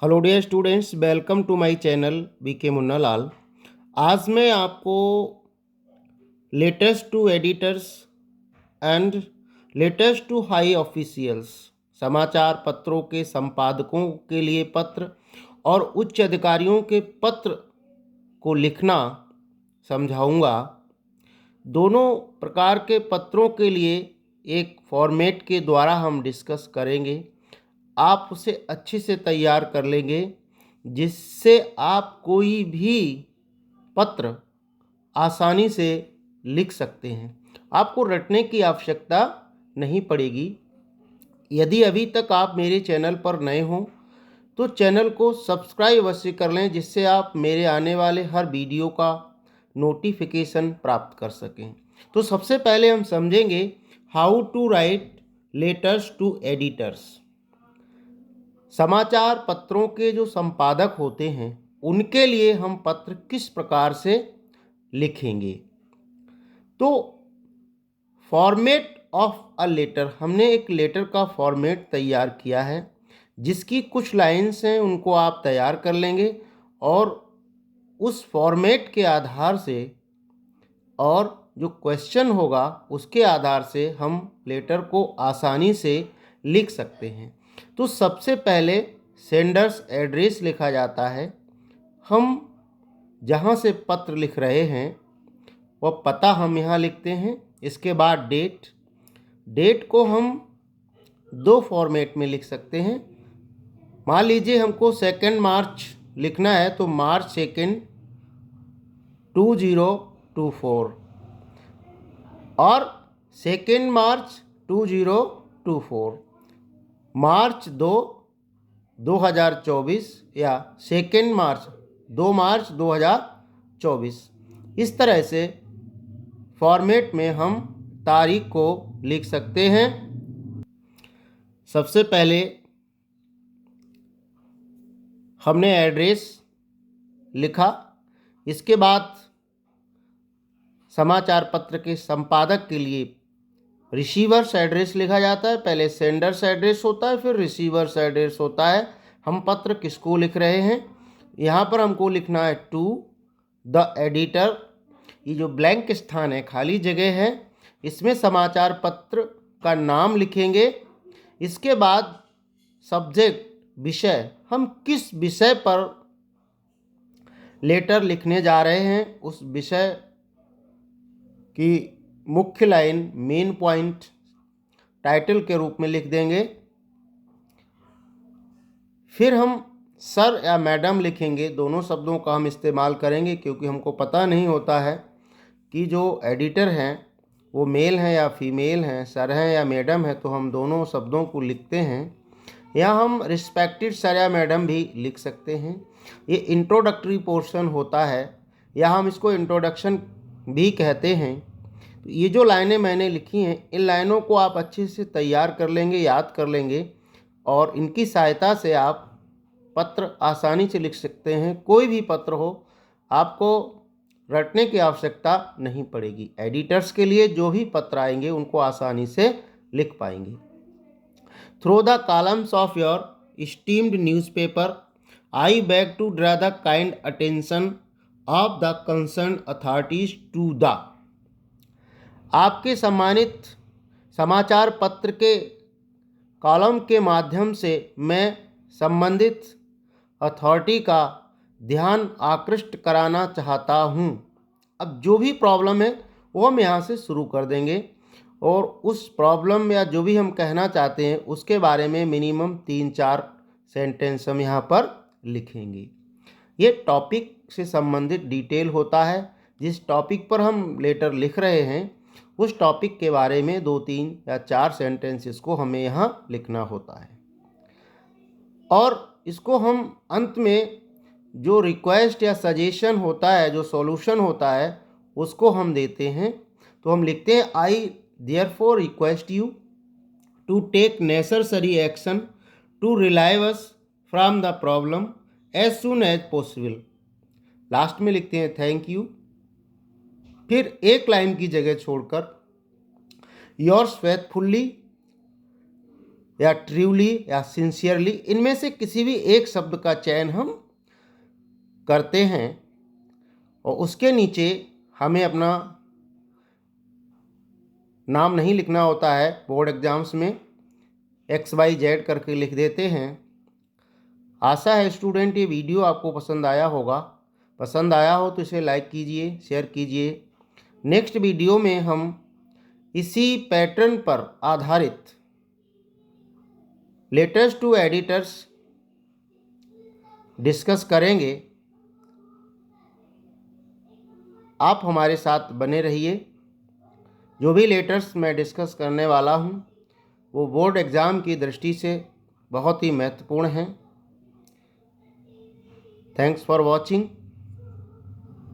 Hello dear students, welcome to my channel BK Munna Lal. आज मैं आपको letters to editors and letters to high officials समाचार पत्रों के संपादकों के लिए पत्र और उच्च अधिकारियों के पत्र को लिखना समझाऊंगा। दोनों प्रकार के पत्रों के लिए एक फॉर्मेट के द्वारा हम डिस्कस करेंगे। आप उसे अच्छे से तैयार कर लेंगे जिससे आप कोई भी पत्र आसानी से लिख सकते हैं। आपको रटने की आवश्यकता नहीं पड़ेगी। यदि अभी तक आप मेरे चैनल पर नए हों तो चैनल को सब्सक्राइब अवश्य कर लें, जिससे आप मेरे आने वाले हर वीडियो का नोटिफिकेशन प्राप्त कर सकें। तो सबसे पहले हम समझेंगे how to write letters to editors. समाचार पत्रों के जो संपादक होते हैं उनके लिए हम पत्र किस प्रकार से लिखेंगे। तो फॉर्मेट ऑफ अ लेटर, हमने एक लेटर का फॉर्मेट तैयार किया है जिसकी कुछ लाइन्स हैं, उनको आप तैयार कर लेंगे और उस फॉर्मेट के आधार से और जो क्वेश्चन होगा उसके आधार से हम लेटर को आसानी से लिख सकते हैं। तो सबसे पहले सेंडर्स एड्रेस लिखा जाता है। हम जहाँ से पत्र लिख रहे हैं वह पता हम यहाँ लिखते हैं। इसके बाद डेट को हम दो फॉर्मेट में लिख सकते हैं। मान लीजिए हमको 2 मार्च लिखना है तो मार्च 2 2024 और 2 मार्च 2024, मार्च 2 2024 या 2 मार्च 2 मार्च 2024। इस तरह से फॉर्मेट में हम तारीख को लिख सकते हैं। सबसे पहले हमने एड्रेस लिखा। इसके बाद समाचार पत्र के संपादक के लिए रिसीवर्स एड्रेस लिखा जाता है। पहले सेंडर्स एड्रेस होता है, फिर रिसीवर्स एड्रेस होता है। हम पत्र किसको लिख रहे हैं, यहाँ पर हमको लिखना है टू द एडिटर। ये जो ब्लैंक स्थान है, खाली जगह है, इसमें समाचार पत्र का नाम लिखेंगे। इसके बाद सब्जेक्ट, विषय, हम किस विषय पर लेटर लिखने जा रहे हैं उस विषय की मुख्य लाइन, मेन पॉइंट टाइटल के रूप में लिख देंगे। फिर हम सर या मैडम लिखेंगे। दोनों शब्दों का हम इस्तेमाल करेंगे क्योंकि हमको पता नहीं होता है कि जो एडिटर हैं वो मेल हैं या फीमेल हैं, सर हैं या मैडम है, तो हम दोनों शब्दों को लिखते हैं। या हम रिस्पेक्टेड सर या मैडम भी लिख सकते हैं। ये इंट्रोडक्टरी पोर्शन होता है या हम इसको इंट्रोडक्शन भी कहते हैं। ये जो लाइनें मैंने लिखी हैं, इन लाइनों को आप अच्छे से तैयार कर लेंगे, याद कर लेंगे और इनकी सहायता से आप पत्र आसानी से लिख सकते हैं। कोई भी पत्र हो, आपको रटने की आवश्यकता नहीं पड़ेगी। एडिटर्स के लिए जो भी पत्र आएंगे उनको आसानी से लिख पाएंगे। Through the columns of your esteemed newspaper, I beg to draw the kind attention of the concerned authorities to the। आपके सम्मानित समाचार पत्र के कॉलम के माध्यम से मैं संबंधित अथॉरिटी का ध्यान आकृष्ट कराना चाहता हूँ। अब जो भी प्रॉब्लम है वो हम यहाँ से शुरू कर देंगे और उस प्रॉब्लम या जो भी हम कहना चाहते हैं उसके बारे में मिनिमम 3-4 सेंटेंस हम यहाँ पर लिखेंगे। ये टॉपिक से संबंधित डिटेल होता है। जिस टॉपिक पर हम लेटर लिख रहे हैं उस टॉपिक के बारे में 2-3 या 4 सेंटेंसेस को हमें यहाँ लिखना होता है और इसको हम अंत में जो रिक्वेस्ट या सजेशन होता है, जो सॉल्यूशन होता है, उसको हम देते हैं। तो हम लिखते हैं I therefore request you to take necessary action to relieve us from the problem as soon as possible. Last में लिखते हैं थैंक यू। फिर एक लाइन की जगह छोड़कर योर्स फेथफुल्ली या ट्रूली या सिंसियरली, इनमें से किसी भी एक शब्द का चयन हम करते हैं और उसके नीचे हमें अपना नाम नहीं लिखना होता है। बोर्ड एग्जाम्स में XYZ करके लिख देते हैं। आशा है स्टूडेंट ये वीडियो आपको पसंद आया होगा। पसंद आया हो तो इसे लाइक कीजिए, शेयर कीजिए। नेक्स्ट वीडियो में हम इसी पैटर्न पर आधारित लेटर्स टू एडिटर्स डिस्कस करेंगे। आप हमारे साथ बने रहिए। जो भी लेटर्स मैं डिस्कस करने वाला हूँ वो बोर्ड एग्ज़ाम की दृष्टि से बहुत ही महत्वपूर्ण हैं। Thanks for watching.